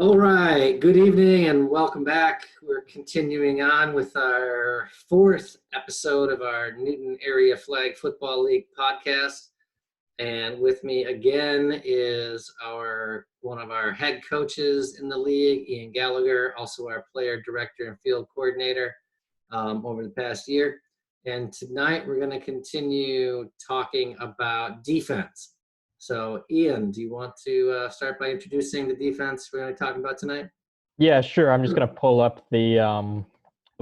All right, good evening and welcome back. We're continuing on with our fourth episode of our Newton Area Flag Football League podcast. And with me again is one of our head coaches in the league, Ian Gallagher, also our player director and field coordinator over the past year. And tonight we're going to continue talking about defense. So, Ian, do you want to start by introducing the defense we're going to be talking about tonight? Yeah, sure. I'm just going to pull up the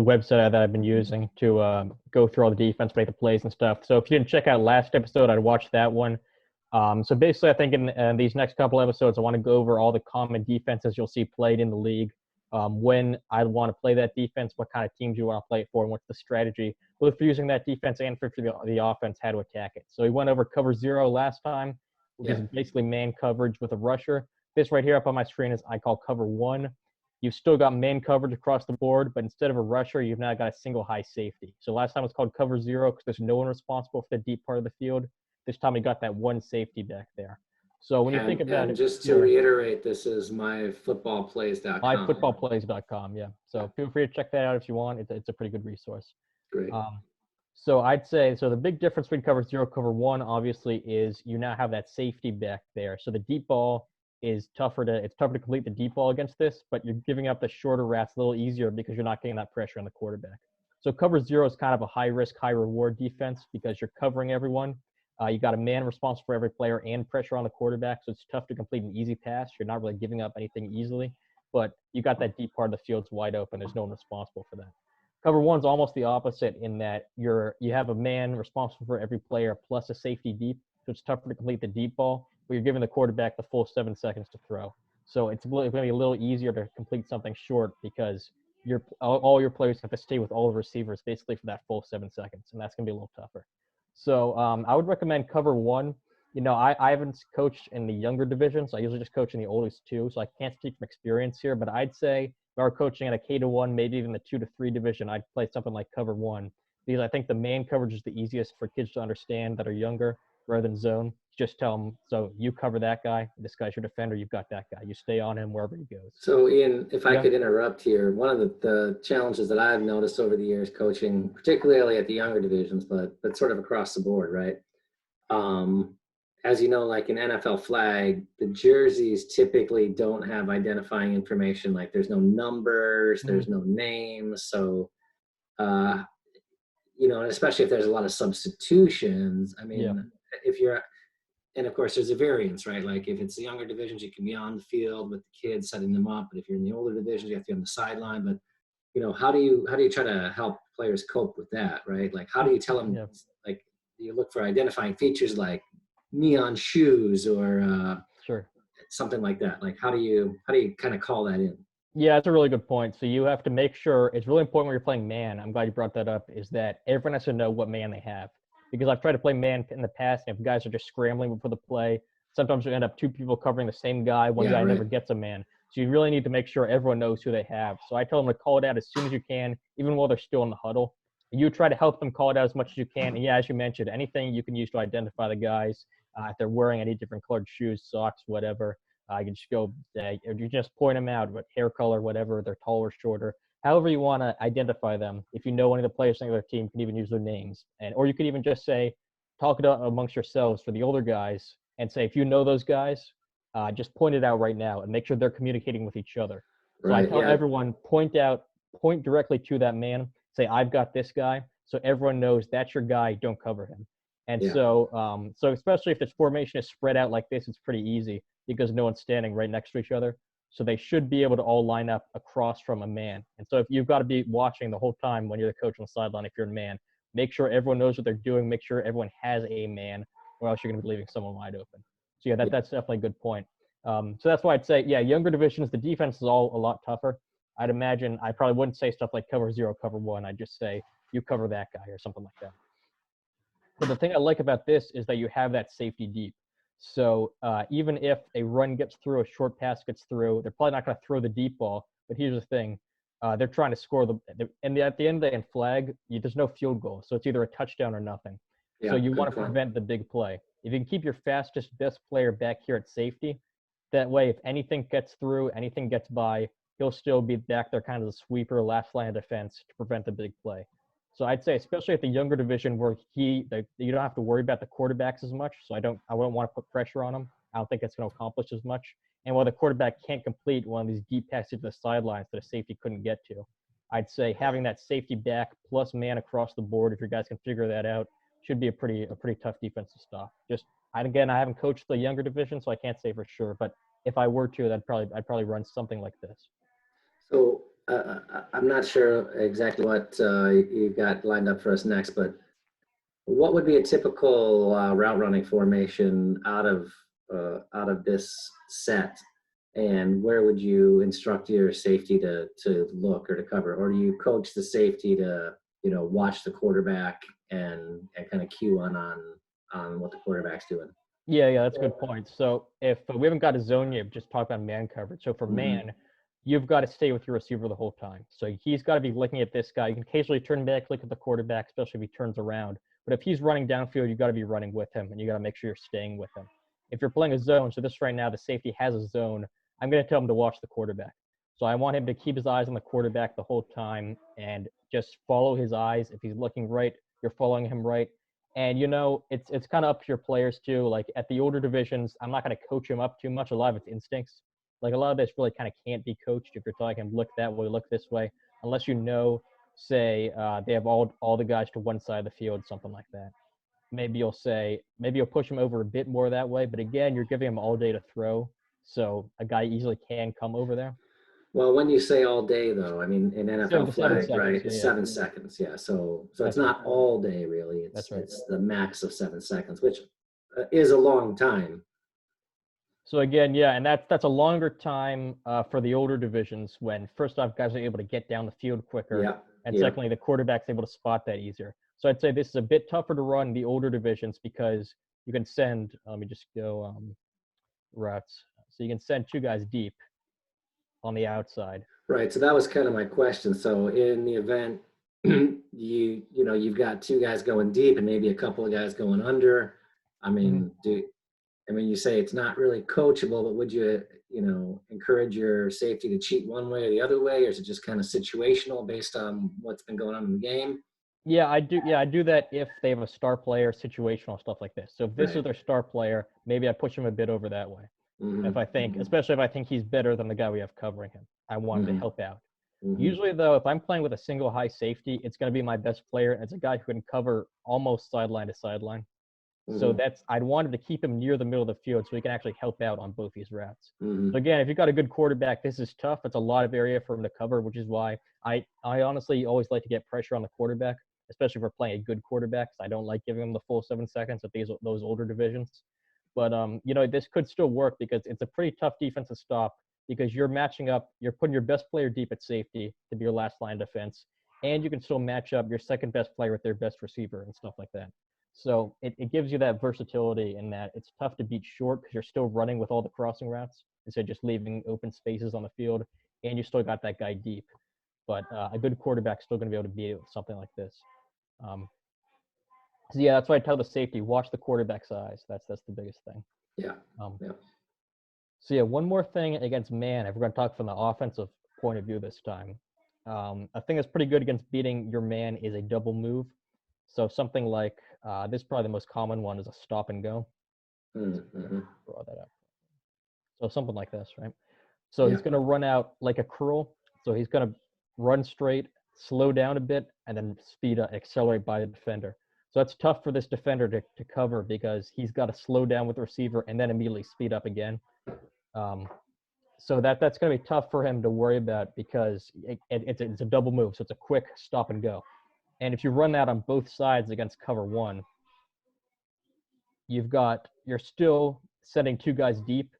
website that I've been using to go through all the defense, make the plays and stuff. So if you didn't check out last episode, I'd watch that one. So basically, I think in these next couple episodes, I want to go over all the common defenses you'll see played in the league, when I want to play that defense, what kind of teams you want to play it for, and what's the strategy, both for using that defense and for the offense, how to attack it. So we went over cover zero last time, which is basically man coverage with a rusher. This right here up on my screen is I call cover one. You've still got man coverage across the board, but instead of a rusher, you've now got a single high safety. So last time it was called cover zero because there's no one responsible for the deep part of the field. This time we got that one safety back there. So when you think about it, just to reiterate, this is myfootballplays.com. Myfootballplays.com, yeah. So feel free to check that out if you want. It's a pretty good resource. Great. So I'd say, so the big difference between cover zero, cover one, obviously, is you now have that safety back there. So the deep ball is tougher to complete the deep ball against this, but you're giving up the shorter routes a little easier because you're not getting that pressure on the quarterback. So cover zero is kind of a high risk, high reward defense because you're covering everyone. You got a man responsible for every player and pressure on the quarterback, so it's tough to complete an easy pass. You're not really giving up anything easily, but you got that deep part of the field's wide open. There's no one responsible for that. Cover one's almost the opposite in that you have a man responsible for every player plus a safety deep, so it's tougher to complete the deep ball, but you're giving the quarterback the full 7 seconds to throw. So it's going to be a little easier to complete something short because all your players have to stay with all the receivers basically for that full 7 seconds, and that's going to be a little tougher. So I would recommend cover one. You know, I haven't coached in the younger divisions. I usually just coach in the oldest two, so I can't speak from experience here. But I'd say if I were coaching at a K-1, maybe even the 2-3 division, I'd play something like cover one because I think the man coverage is the easiest for kids to understand that are younger rather than zone. Just tell them, so you cover that guy. This guy's your defender. You've got that guy. You stay on him wherever he goes. So, Ian, if I could interrupt here, one of the challenges that I've noticed over the years coaching, particularly at the younger divisions, but sort of across the board, right? As you know, like in NFL flag, the jerseys typically don't have identifying information. Like there's no numbers, there's no names. So, you know, especially if there's a lot of substitutions. I mean, and of course there's a variance, right? Like if it's the younger divisions, you can be on the field with the kids setting them up. But if you're in the older divisions, you have to be on the sideline. But, you know, how do you try to help players cope with that, right? Like how do you tell them, like you look for identifying features like neon shoes or something like that? Like how do you kind of call that in? Yeah, that's a really good point. So you have to make sure, it's really important when you're playing man, I'm glad you brought that up, is that everyone has to know what man they have. Because I've tried to play man in the past, and if guys are just scrambling before the play, sometimes you end up two people covering the same guy. One guy never gets a man. So you really need to make sure everyone knows who they have. So I tell them to call it out as soon as you can, even while they're still in the huddle. You try to help them call it out as much as you can. And yeah, as you mentioned, anything you can use to identify the guys, if they're wearing any different colored shoes, socks, whatever, you can just go, you just point them out, what hair color, whatever, they're taller, shorter. However you want to identify them. If you know any of the players on their team, you can even use their names. Or you could even just say, talk it out amongst yourselves for the older guys and say, if you know those guys, just point it out right now and make sure they're communicating with each other. So I tell everyone, point directly to that man, say, I've got this guy. So everyone knows that's your guy, don't cover him. And so especially if this formation is spread out like this, it's pretty easy because no one's standing right next to each other. So they should be able to all line up across from a man. And so if you've got to be watching the whole time when you're the coach on the sideline, if you're a man, make sure everyone knows what they're doing. Make sure everyone has a man, or else you're going to be leaving someone wide open. So that's definitely a good point. So that's why I'd say, younger divisions, the defense is all a lot tougher. I'd imagine I probably wouldn't say stuff like cover zero, cover one. I'd just say you cover that guy or something like that. But the thing I like about this is that you have that safety deep. So even if a run gets through, a short pass gets through, they're probably not going to throw the deep ball. But here's the thing. They're trying to score and at the end of the flag, there's no field goal. So it's either a touchdown or nothing. So you want to prevent the big play. If you can keep your fastest, best player back here at safety, That way, if anything gets through, anything gets by, he'll still be back there kind of the sweeper, last line of defense to prevent the big play. So I'd say, especially at the younger division where you don't have to worry about the quarterbacks as much. So I wouldn't want to put pressure on him. I don't think it's going to accomplish as much. And while the quarterback can't complete one of these deep passes to the sidelines that a safety couldn't get to, I'd say having that safety back plus man across the board, if your guys can figure that out, should be a pretty tough defense to stop. I haven't coached the younger division, so I can't say for sure. But if I were to, I'd probably run something like this. So I'm not sure exactly what you've got lined up for us next, but what would be a typical route running formation out of this set, and where would you instruct your safety to look or to cover, or do you coach the safety to watch the quarterback and kind of cue on what the quarterback's doing? Yeah, that's a good point. So if we haven't got a zone yet, just talk about man coverage. So for man, you've got to stay with your receiver the whole time. So he's got to be looking at this guy. You can occasionally turn back, look at the quarterback, especially if he turns around. But if he's running downfield, you've got to be running with him, and you got to make sure you're staying with him. If you're playing a zone, so this right now, the safety has a zone, I'm going to tell him to watch the quarterback. So I want him to keep his eyes on the quarterback the whole time and just follow his eyes. If he's looking right, you're following him right. And, it's kind of up to your players too. Like at the older divisions, I'm not going to coach him up too much. A lot of it's instincts. Like a lot of this really kind of can't be coached if you're telling him, look that way, look this way, unless say they have all the guys to one side of the field, something like that. Maybe you'll push him over a bit more that way. But again, you're giving him all day to throw. So a guy easily can come over there. Well, when you say all day, though, I mean in NFL flag, right? It's 7 seconds, yeah. So it's not all day, really. It's the max of 7 seconds, which is a long time. So again, yeah, and that's a longer time for the older divisions when first off guys are able to get down the field quicker, and secondly the quarterback's able to spot that easier. So I'd say this is a bit tougher to run the older divisions because you can send. Let me just go routes. So you can send two guys deep on the outside. Right. So that was kind of my question. So in the event you've got two guys going deep and maybe a couple of guys going under. I mean, you say it's not really coachable, but would you encourage your safety to cheat one way or the other way, or is it just kind of situational based on what's been going on in the game? Yeah, I do. Yeah, I do that if they have a star player, situational stuff like this. So if this is their star player, maybe I push him a bit over that way. Especially if I think he's better than the guy we have covering him, I want him to help out. Usually, though, if I'm playing with a single high safety, it's going to be my best player, and it's a guy who can cover almost sideline to sideline. So I'd want him to keep him near the middle of the field so he can actually help out on both these routes. So again, if you've got a good quarterback, this is tough. It's a lot of area for him to cover, which is why I honestly always like to get pressure on the quarterback, especially if we're playing a good quarterback. I don't like giving him the full 7 seconds at those older divisions. But this could still work because it's a pretty tough defense to stop because you're matching up, you're putting your best player deep at safety to be your last line defense, and you can still match up your second best player with their best receiver and stuff like that. So it gives you that versatility in that it's tough to beat short because you're still running with all the crossing routes instead of just leaving open spaces on the field, and you still got that guy deep. But a good quarterback's still going to be able to beat it with something like this. So yeah, that's why I tell the safety, watch the quarterback's eyes. That's the biggest thing. Yeah. So yeah, one more thing against man, if we're going to talk from the offensive point of view this time. A thing that's pretty good against beating your man is a double move. So something like this is probably the most common one is a stop and go. Draw that up. So something like this, right? So he's going to run out like a curl. So he's going to run straight, slow down a bit, and then speed up, accelerate by the defender. So that's tough for this defender to cover because he's got to slow down with the receiver and then immediately speed up again. So that's going to be tough for him to worry about because it's a double move. So it's a quick stop and go. And if you run that on both sides against cover one, you're still sending two guys deep,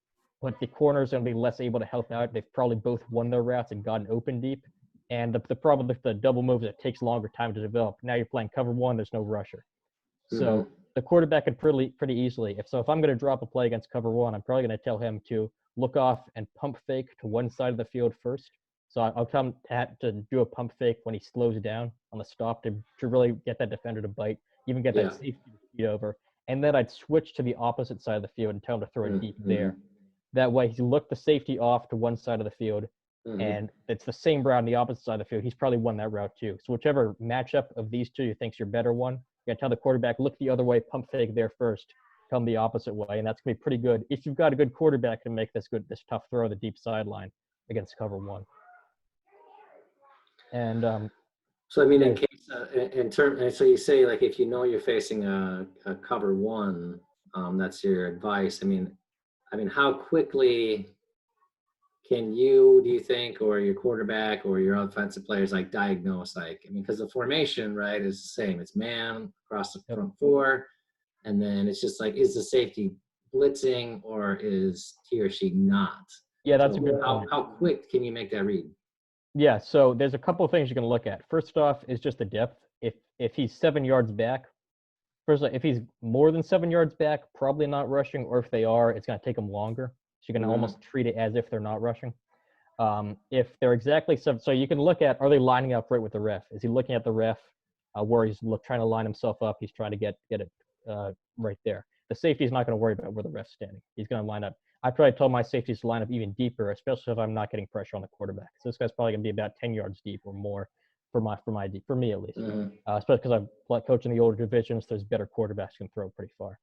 but the corners are going to be less able to help out. They've probably both won their routes and gotten open deep. And the problem with the double moves, it takes longer time to develop. Now you're playing cover one, there's no rusher. So the quarterback can pretty easily. If I'm going to drop a play against cover one, I'm probably going to tell him to look off and pump fake to one side of the field first. So I'll tell him to do a pump fake when he slows down on the stop to really get that defender to bite, even get that safety to speed over. And then I'd switch to the opposite side of the field and tell him to throw it deep there. That way, he looked the safety off to one side of the field, and it's the same route on the opposite side of the field. He's probably won that route too. So whichever matchup of these two you think's your better one, you gotta tell the quarterback, look the other way, pump fake there first, come the opposite way, and that's gonna be pretty good if you've got a good quarterback to make this tough throw the deep sideline against cover one. And so I mean, yeah, in case so you say like if you know you're facing a cover one, that's your advice. I mean, how quickly can you, do you think, or your quarterback or your offensive players like diagnose, like, I mean, because the formation, right, is the same. It's man across the front four, and then it's just like, is the safety blitzing or is he or she not? yeah, that's So a good point. how quick can you make that read? Yeah, so there's a couple of things you can look at. First off is just the depth. If he's 7 yards back, first of all, if he's more than 7 yards back, probably not rushing, or if they are, it's going to take them longer. So you can almost treat it as if they're not rushing. If they're exactly so you can look at, are they lining up right with the ref? Is he looking at the ref where he's trying to line himself up? He's trying to get it right there. The safety is not going to worry about where the ref's standing. He's going to line up. I probably told my safeties to line up even deeper, especially if I'm not getting pressure on the quarterback. So this guy's probably going to be about 10 yards deep or more for me at least. Especially because I'm like coaching the older divisions. There's better quarterbacks who can throw pretty far.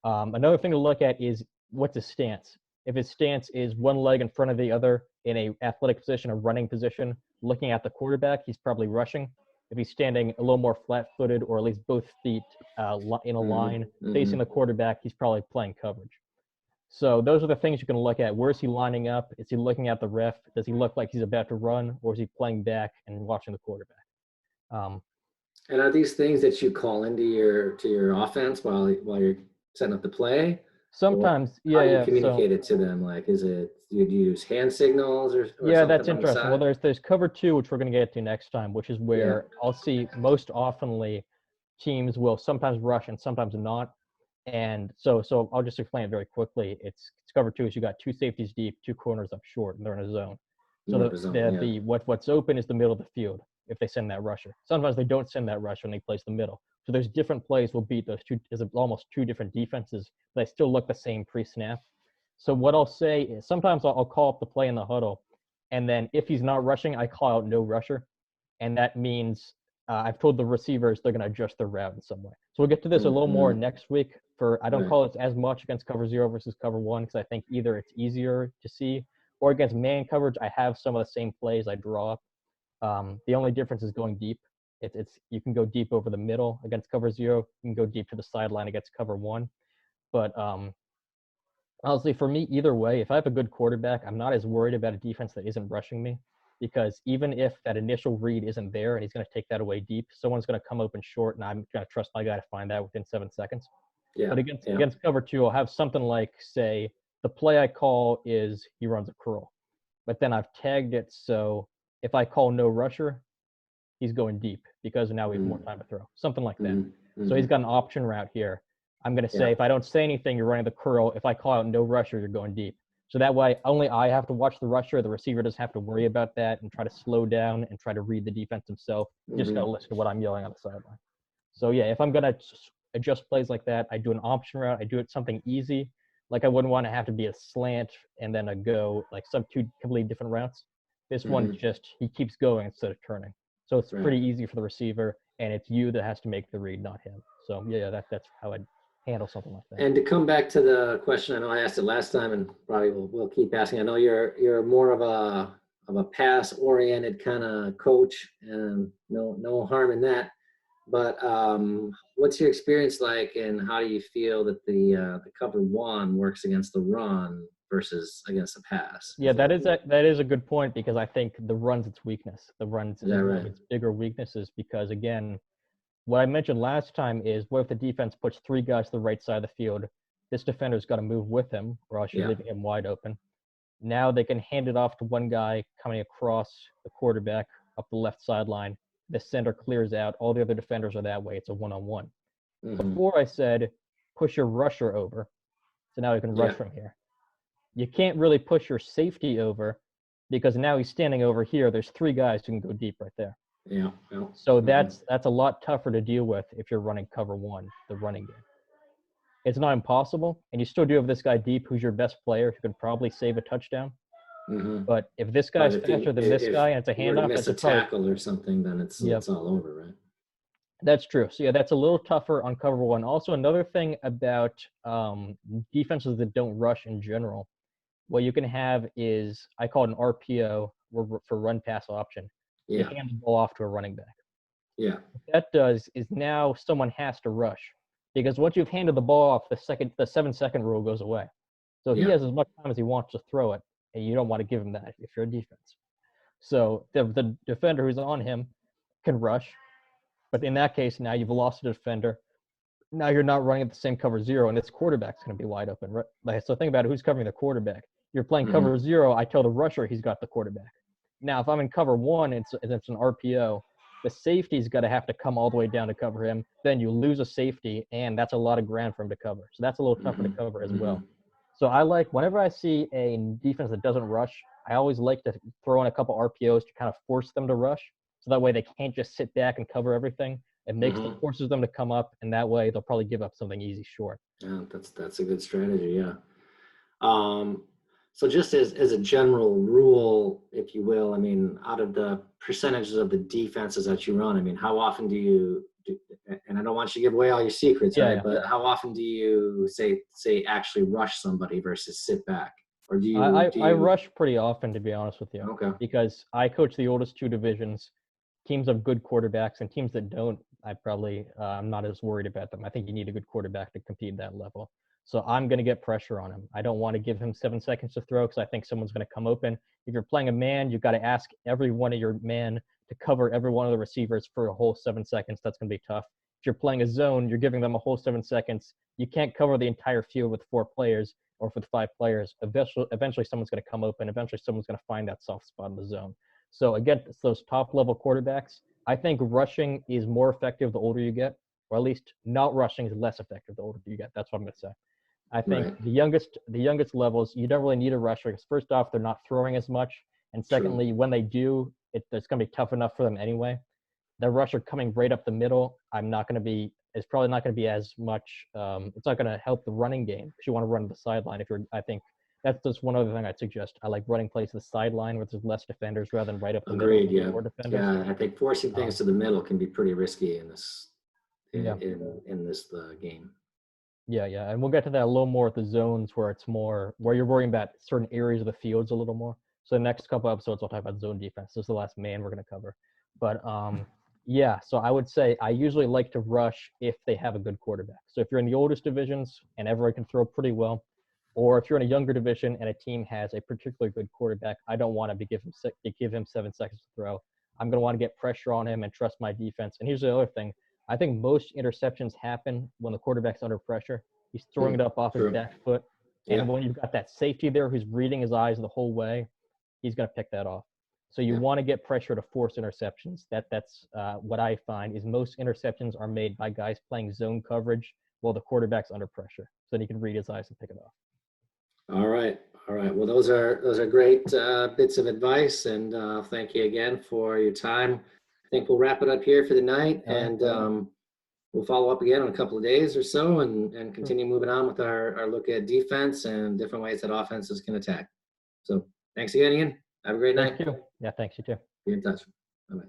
Another thing to look at is what's his stance. If his stance is one leg in front of the other in a athletic position, a running position, looking at the quarterback, he's probably rushing. If he's standing a little more flat-footed or at least both feet in a line facing the quarterback, he's probably playing coverage. So those are the things you can look at. Where is he lining up? Is he looking at the ref? Does he look like he's about to run, or is he playing back and watching the quarterback? And are these things that you call into your offense while you're setting up the play? Sometimes, How do you yeah. communicate it to them? Like, do you use hand signals or Yeah, something that's on the interesting. Well, side? there's cover two, which we're going to get to next time, which is where I'll see most oftenly teams will sometimes rush and sometimes not. And so I'll just explain it very quickly. It's cover two is you got two safeties deep, two corners up short, and they're in a zone. So what's open is the middle of the field if they send that rusher. Sometimes they don't send that rusher and they place the middle. So there's different plays will beat those two. There's almost two different defenses, but they still look the same pre-snap. So what I'll say is sometimes I'll call up the play in the huddle, and then if he's not rushing, I call out no rusher, and that means I've told the receivers they're going to adjust their route in some way. So we'll get to this a little more next week. I don't call it as much against cover zero versus cover one because I think either it's easier to see, or against man coverage, I have some of the same plays I draw up. The only difference is going deep. It's you can go deep over the middle against cover zero. You can go deep to the sideline against cover one. But honestly, for me, either way, if I have a good quarterback, I'm not as worried about a defense that isn't rushing me, because even if that initial read isn't there and he's going to take that away deep, someone's going to come open short, and I'm going to trust my guy to find that within 7 seconds. But against cover two, I'll have something like, say, the play I call is he runs a curl, but then I've tagged it so if I call no rusher, he's going deep because now we have more time to throw, something like that. So he's got an option route here. I'm going to say, if I don't say anything, you're running the curl. If I call out no rusher, you're going deep. So that way, only I have to watch the rusher. The receiver doesn't have to worry about that and try to slow down and try to read the defense himself. Just got to listen to what I'm yelling on the sideline. So yeah, if I'm going to adjust plays like that, I do an option route. I do it something easy. Like I wouldn't want to have to be a slant and then a go, like some two completely different routes. This one just, he keeps going instead of turning. So it's pretty easy for the receiver, and it's you that has to make the read, not him. So yeah, that's how I'd handle something like that. And to come back to the question, I know I asked it last time, and probably we'll keep asking. I know you're more of a pass-oriented kind of coach, and no harm in that. But what's your experience like, and how do you feel that the cover one works against the run versus against the pass? Yeah, that is a good point, because I think the run's its weakness. The run's one of its bigger weaknesses, because again, what I mentioned last time is, what if the defense puts three guys to the right side of the field? This defender's got to move with him, or else you're leaving him wide open. Now they can hand it off to one guy coming across the quarterback up the left sideline. The center clears out. All the other defenders are that way. It's a one-on-one. Before I said, push your rusher over. So now you can rush from here. You can't really push your safety over, because now he's standing over here. There's three guys who can go deep right there. So that's a lot tougher to deal with if you're running cover one, the running game. It's not impossible, and you still do have this guy deep who's your best player who could probably save a touchdown. Mm-hmm. But if this But guy's faster than this guy and it's a you were to handoff, miss that's a a probably tackle or something, then yep. it's all over, right? That's true. So yeah, that's a little tougher on cover one. Also, another thing about defenses that don't rush in general, what you can have is I call it an RPO for run pass option. You Yeah. hand the ball off to a running back. Yeah. What that does is now someone has to rush because once you've handed the ball off, the 7-second rule goes away. So he Yeah. has as much time as he wants to throw it, and you don't want to give him that if you're a defense. So the defender who's on him can rush, but in that case, now you've lost a defender. Now you're not running at the same cover zero, and its quarterback's going to be wide open. Right? So think about it, who's covering the quarterback. You're playing cover zero. I tell the rusher he's got the quarterback. Now, if I'm in cover one, it's an RPO. The safety's got to have to come all the way down to cover him. Then you lose a safety, and that's a lot of ground for him to cover. So that's a little tougher to cover as well. So I like whenever I see a defense that doesn't rush, I always like to throw in a couple RPOs to kind of force them to rush. So that way they can't just sit back and cover everything. It makes them forces them to come up, and that way they'll probably give up something easy short. Yeah, that's a good strategy. Yeah. So just as a general rule, if you will, I mean, out of the percentages of the defenses that you run, I mean, how often do you do, and I don't want you to give away all your secrets, right? But how often do you say actually rush somebody versus sit back? Or do you I rush pretty often, to be honest with you. Okay. Because I coach the oldest two divisions. Teams have good quarterbacks, and teams that don't, I'm not as worried about them. I think you need a good quarterback to compete at that level. So I'm going to get pressure on him. I don't want to give him 7 seconds to throw because I think someone's going to come open. If you're playing a man, you've got to ask every one of your men to cover every one of the receivers for a whole 7 seconds. That's going to be tough. If you're playing a zone, you're giving them a whole 7 seconds. You can't cover the entire field with 4 players or with 5 players. Eventually someone's going to come open. Eventually someone's going to find that soft spot in the zone. So again, those top-level quarterbacks, I think rushing is more effective the older you get, or at least not rushing is less effective the older you get. That's what I'm going to say. I think the youngest levels, you don't really need a rusher because first off, they're not throwing as much, and secondly, when they do, it's going to be tough enough for them anyway. The rusher coming right up the middle, it's probably not going to be as much. It's not going to help the running game because you want to run to the sideline. I think that's just one other thing I'd suggest. I like running plays to the sideline where there's less defenders rather than right up the middle. Yeah. More defenders. Yeah, I think forcing things to the middle can be pretty risky in this in this game. Yeah, and we'll get to that a little more at the zones where you're worrying about certain areas of the fields a little more. So the next couple episodes I'll talk about zone defense. This is the last man we're going to cover. But so I would say I usually like to rush if they have a good quarterback. So if you're in the oldest divisions and everyone can throw pretty well, or if you're in a younger division and a team has a particularly good quarterback, I don't want to give him 7 seconds to throw. I'm going to want to get pressure on him and trust my defense. And here's the other thing. I think most interceptions happen when the quarterback's under pressure. He's throwing it up off his back foot. And when you've got that safety there who's reading his eyes the whole way, he's going to pick that off. So you want to get pressure to force interceptions. That's what I find is most interceptions are made by guys playing zone coverage while the quarterback's under pressure. So then he can read his eyes and pick it off. All right. Well, those are great bits of advice, and thank you again for your time. I think we'll wrap it up here for the night, and we'll follow up again in a couple of days or so, and continue moving on with our look at defense and different ways that offenses can attack. So thanks again, Ian. Have a great night. Thank you. Yeah, thanks. You too. Be in touch. Bye-bye.